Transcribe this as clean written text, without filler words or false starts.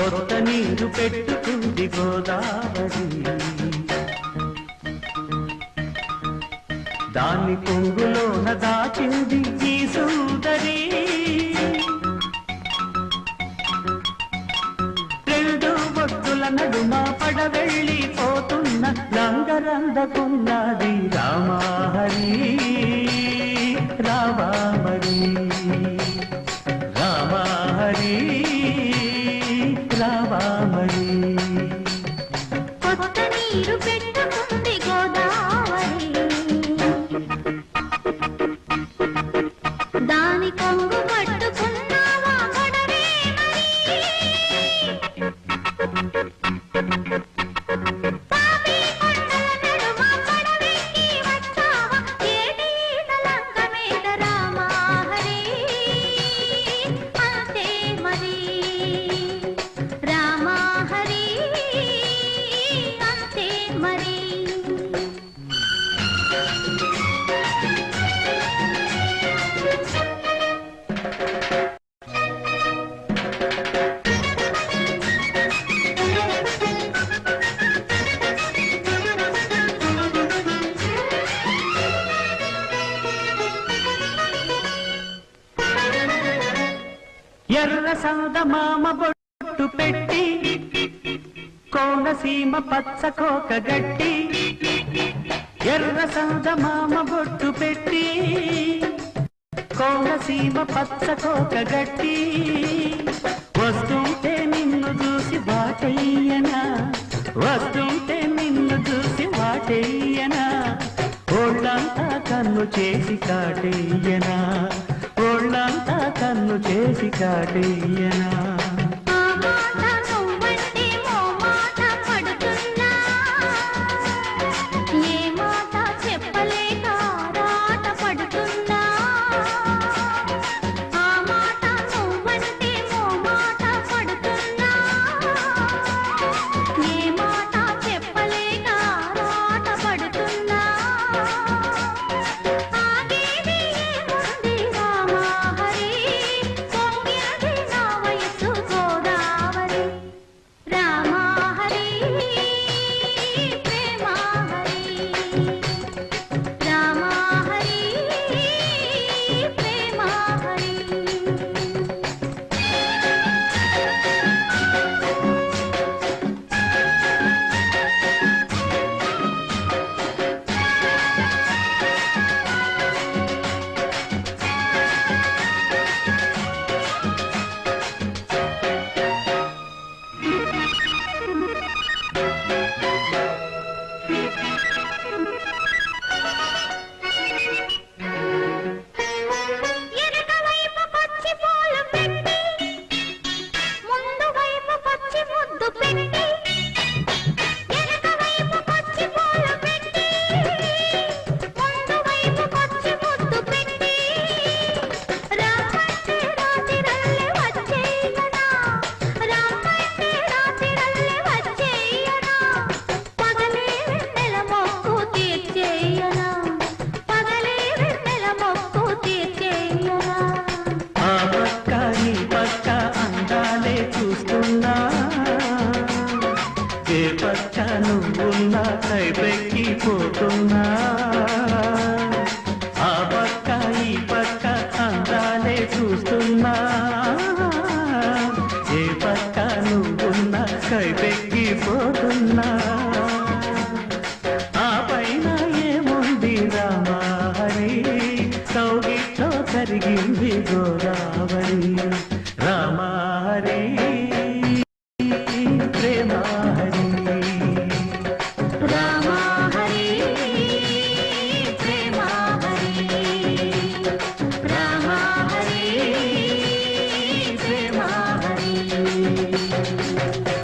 కొత్త నీరు పెట్టుకుంది గోదావరి దాని పొంగులోన దాచింది ఈ సుందరి రెండు ఒడ్డుల నడుమ పడవెళ్ళిపోతున్న లంగరందకున్నది రామహరి రామహరి రామహరి రామహరి కొత్త నీరు పెట్టుకుంది గోదావరి దాని కొంగు పట్టుకున్నావా పడవే మరి పాపి కొండల నడుమ పడవెక్కి వచ్చావా ఏడీల లంక మీద రామహరి అంతే మరి రామహరి అంతే మరి ఎర్ర సందమామ బొట్టు పెట్టి కోనసీమ పచ్చ కోక గట్టి ఎర్ర సందమామ బొట్టు పెట్టి కోనసీమ పచ్చ కోక గట్టి వస్తుంటే నిన్ను చూసి వాటయ్యనా వస్తుంటే నిన్ను చూసి వాటయ్యనా ఓళ్ళంతా కన్ను చేసి కాటేయ్యనా ఓళ్ళంతా కన్ను చేసి కాటేయ్యనా నువ్వున్నా కైపెక్కిపోతున్నా ఆ పక్క ఈ పక్క అందాలే చూస్తున్నా ఏ పక్క నువ్వున్నా కైపెక్కిపోతున్నా ఆ పైన ఏముంది రామహరి కౌగిట్లో కరిగింది గోదావరి